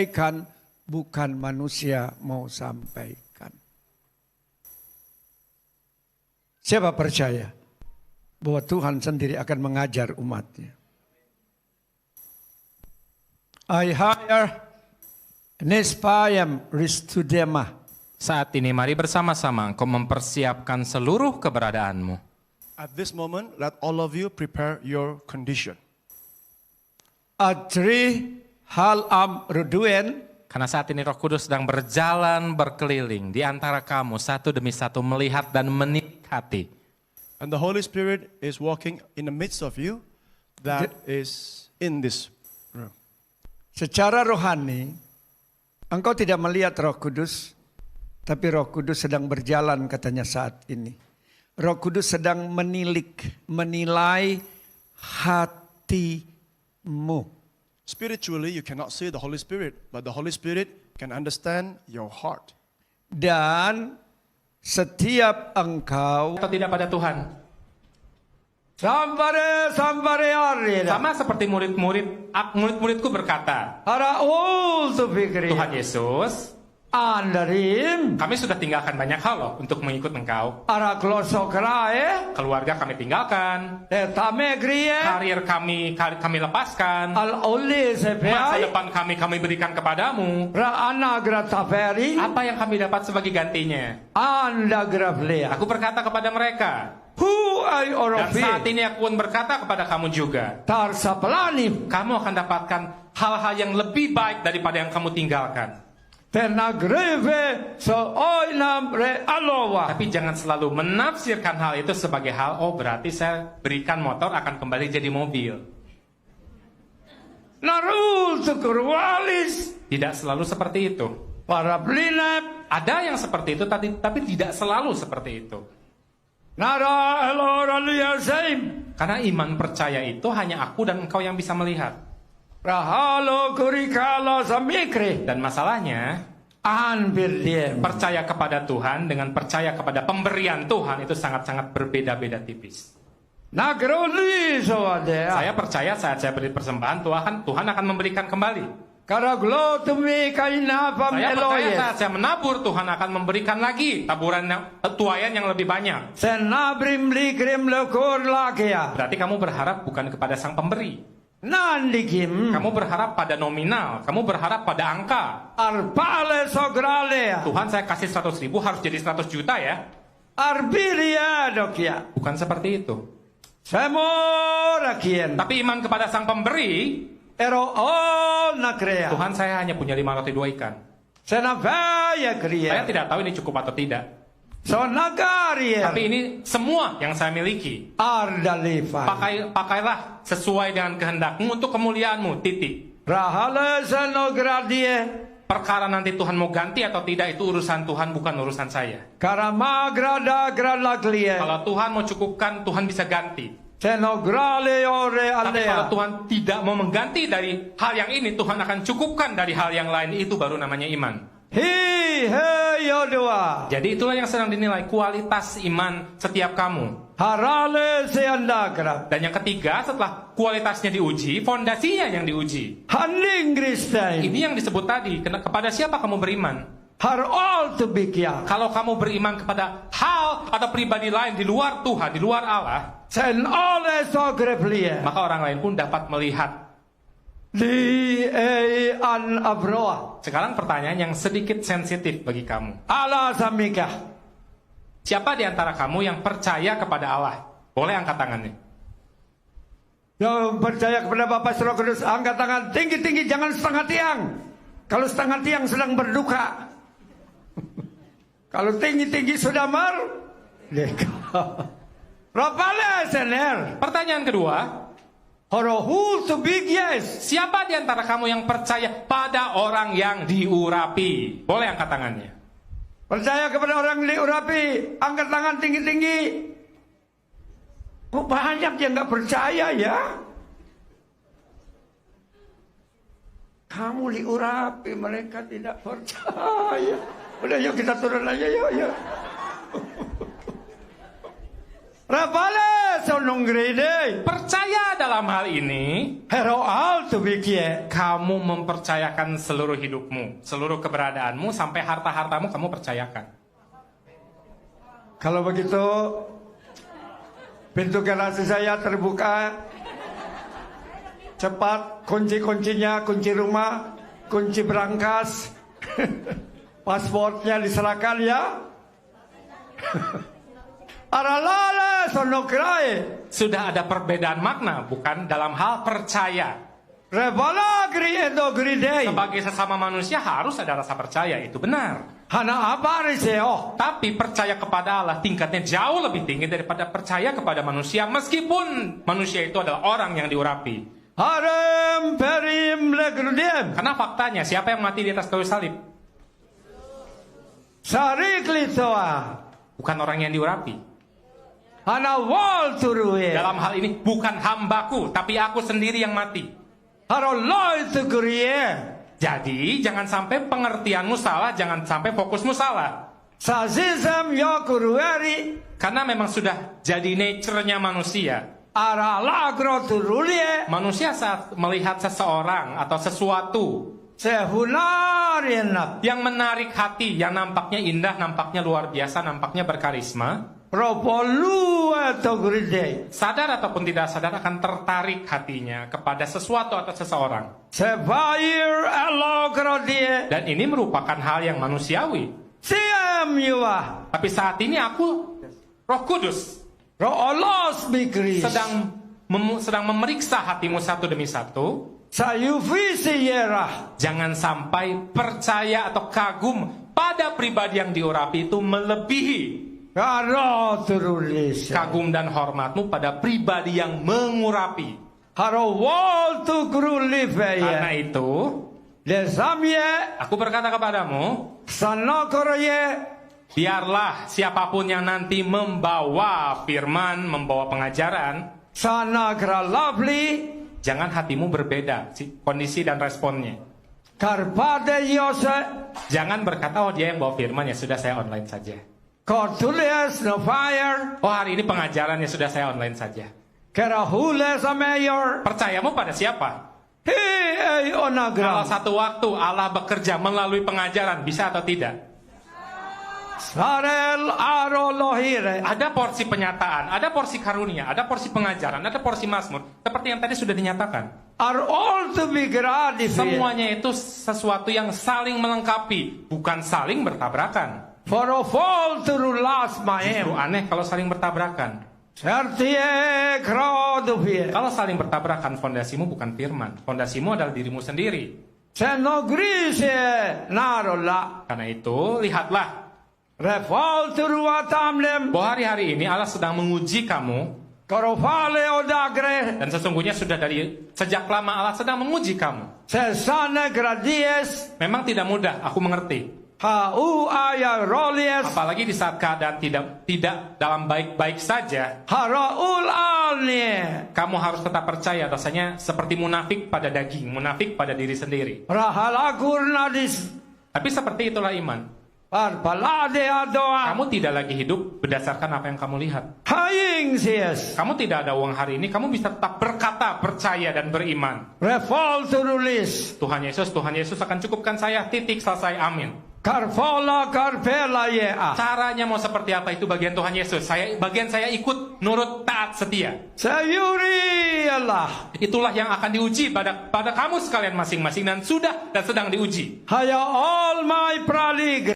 sampaikan, bukan manusia mau sampaikan. Siapa percaya bahwa Tuhan sendiri akan mengajar umatnya? I hire Nespayam Ristudema. Saat ini mari bersama-sama engkau mempersiapkan seluruh keberadaanmu. At this moment, let all of you prepare your condition. Adri hal am ruduen. Karena saat ini Roh Kudus sedang berjalan berkeliling di antara kamu satu demi satu melihat dan menikmati. And the Holy Spirit is walking in the midst of you that is in this room. Secara rohani, engkau tidak melihat Roh Kudus, tapi Roh Kudus sedang berjalan katanya saat ini. Roh Kudus sedang menilai hatimu. Spiritually, you cannot see the Holy Spirit, but the Holy Spirit can understand your heart. Dan setiap engkau Atau tidak pada Tuhan. Sambare arira. Sama seperti murid-muridku berkata, Ara tu fikri. Tuhan Yesus, Andarim. kami sudah tinggalkan banyak hal loh untuk mengikut engkau. Ara klosokrae. Keluarga kami tinggalkan, Tame griye. karir kami lepaskan, Al oli masa sepeai. depan kami berikan kepadamu. Ra anagra taferi. Apa yang kami dapat sebagai gantinya? Anda graflea. Aku berkata kepada mereka, Who ay dan saat orofi. ini aku pun berkata kepada kamu juga, Tar sapalani. kamu akan dapatkan hal-hal yang lebih baik daripada yang kamu tinggalkan. Tenagreve so oinam re alowa. Tapi jangan selalu menafsirkan hal itu sebagai hal, oh berarti saya berikan motor akan kembali jadi mobil. Narul sukurwalis. Tidak selalu seperti itu. Para blinep. Ada yang seperti itu, tapi tidak selalu seperti itu. Nara eloralia seim. Karena iman percaya itu hanya aku dan engkau yang bisa melihat. Rahalo kurikalo samikri. Dan masalahnya, Anbirliem. percaya kepada Tuhan dengan percaya kepada pemberian Tuhan itu sangat-sangat berbeda-beda tipis. Nagroli soadea. Saya percaya saat saya beri persembahan, Tuhan akan memberikan kembali. Karaglo tumi kaina pam Saya percaya eloyes. saat saya menabur, Tuhan akan memberikan lagi tuayan yang lebih banyak. Senabrim likrim lekor lakia. Berarti kamu berharap bukan kepada sang pemberi. Nandikim. Kamu berharap pada nominal, kamu berharap pada angka. Arpale sogralea. Tuhan saya kasih 100.000 harus jadi 100 juta ya. Arbiria dokia. Bukan seperti itu. Semorakien. Tapi iman kepada sang pemberi, Ero all nakrea. Tuhan saya hanya punya 5 roti 2 ikan. Senavaya Saya kria. tidak tahu ini cukup atau tidak. So nagaria. Tapi ini semua yang saya miliki. Ardalifa. Pakailah sesuai dengan kehendakmu untuk kemuliaanmu, titik. Rahale senogradie. Perkara nanti Tuhan mau ganti atau tidak itu urusan Tuhan, bukan urusan saya. Karama grada gradlaklie. Kalau Tuhan mau cukupkan, Tuhan bisa ganti. Senograle ore Tapi kalau alea. Tuhan tidak mau mengganti dari hal yang ini, Tuhan akan cukupkan dari hal yang lain. Itu baru namanya iman. Hi he yodua. Jadi itulah yang sedang dinilai, kualitas iman setiap kamu. Harale seandagra. Dan yang ketiga, setelah kualitasnya diuji, fondasinya yang diuji. Handling Kristain. Ini yang disebut tadi, kepada siapa kamu beriman? Har all to be kia. Kalau kamu beriman kepada hal atau pribadi lain di luar Tuhan, di luar Allah, Sen ole sogreplie. maka orang lain pun dapat melihat. Di an abroa. Sekarang pertanyaan yang sedikit sensitif bagi kamu. Ala samika. Siapa di antara kamu yang percaya kepada Allah? Boleh angkat tangannya. Yang percaya kepada Bapa Surga Kudus, angkat tangan tinggi-tinggi, jangan setengah tiang. Kalau setengah tiang sedang berduka. Kalau tinggi-tinggi sudah merdeka. Rapale sener. Pertanyaan kedua, Horohu to big yes. siapa di antara kamu yang percaya pada orang yang diurapi? Boleh angkat tangannya. Percaya kepada orang diurapi, angkat tangan tinggi-tinggi. Kok banyak yang nggak percaya ya? Kamu diurapi, mereka tidak percaya. Udah yuk kita turun aja yuk. Rapale sonong grede. Percaya dalam hal ini, Hero alto bikie. kamu mempercayakan seluruh hidupmu, seluruh keberadaanmu, sampai harta-hartamu kamu percayakan. Kalau begitu, pintu garasi saya terbuka. Cepat kunci-kuncinya, kunci rumah, kunci berangkas. Pasportnya diserahkan ya. Aralale sonokrai. Sudah ada perbedaan makna, bukan dalam hal percaya. Revala gri endo gride. Sebagai sesama manusia harus ada rasa percaya, itu benar. Hana abari seo. Tapi percaya kepada Allah tingkatnya jauh lebih tinggi daripada percaya kepada manusia, meskipun manusia itu adalah orang yang diurapi. Harem perim legrudem. Karena faktanya, siapa yang mati di atas kayu salib? Sari klitoa. Bukan orang yang diurapi. Hana wal turue. Dalam hal ini bukan hambaku, tapi aku sendiri yang mati. Haro loy tugrie. Jadi jangan sampai pengertianmu salah, jangan sampai fokusmu salah. Sazizam yokurueri. Karena memang sudah jadi nature-nya manusia. Ara lagro turulie. Manusia saat melihat seseorang atau sesuatu Sehunarienak. yang menarik hati, yang nampaknya indah, nampaknya luar biasa, nampaknya berkarisma, Propolu atau gride. sadar ataupun tidak sadar akan tertarik hatinya kepada sesuatu atau seseorang. Sebair elogrodie. Dan ini merupakan hal yang manusiawi. Siam yuah. Tapi saat ini aku, Roh Kudus, Roolos mikris. sedang memeriksa hatimu satu demi satu. Sayufisi yerah. Jangan sampai percaya atau kagum pada pribadi yang diurapi itu melebihi Karo turulis. kagum dan hormatmu pada pribadi yang mengurapi. Haro wal tu Karena grulife. itu, Lesamye. aku berkata kepadamu, Sanokoroye. biarlah siapapun yang nanti membawa firman, membawa pengajaran, Sanagra lovely. jangan hatimu berbeda kondisi dan responnya. Karpade yose. Jangan berkata, oh dia yang bawa firman, ya sudah saya online saja. Kortulies no fire. Oh hari ini pengajaran, ya sudah saya online saja. Kerahules a mayor. Percayamu pada siapa? Hei Kalau onagram. satu waktu Allah bekerja melalui pengajaran, bisa atau tidak? Sarel aro lohire. Ada porsi penyataan, ada porsi karunia, ada porsi pengajaran, ada porsi mazmur. Seperti yang tadi sudah dinyatakan. Are all to be gratified. Semuanya itu sesuatu yang saling melengkapi, bukan saling bertabrakan. For a fall to last Justru maem. aneh kalau saling bertabrakan. Certie krodufie. Kalau saling bertabrakan, fondasimu bukan firman. Fondasimu adalah dirimu sendiri. Seno grise narola. Karena itu, lihatlah Refall to ruatamlem. bahwa hari-hari ini Allah sedang menguji kamu. Korofale odagre. Dan sesungguhnya sudah dari sejak lama Allah sedang menguji kamu. Sesane gradies. Memang tidak mudah, aku mengerti. Hau aya rolies. Apalagi di saat keadaan tidak dalam baik-baik saja, Haraul alnie. kamu harus tetap percaya rasanya seperti munafik pada daging, munafik pada diri sendiri. Rahalagur nadis. Tapi seperti itulah iman. Parpalade adoa. Kamu tidak lagi hidup berdasarkan apa yang kamu lihat. Haying sies. Kamu tidak ada uang hari ini, kamu bisa tetap berkata, percaya dan beriman. Refall to rulis. Tuhan Yesus akan cukupkan saya, titik, selesai, amin. Karfola karpela yea. Caranya mau seperti apa itu bagian Tuhan Yesus. Bagian saya ikut, nurut, taat, setia. Sayuri Allah. Itulah yang akan diuji pada kamu sekalian masing-masing dan sudah dan sedang diuji. Haya all my pralig.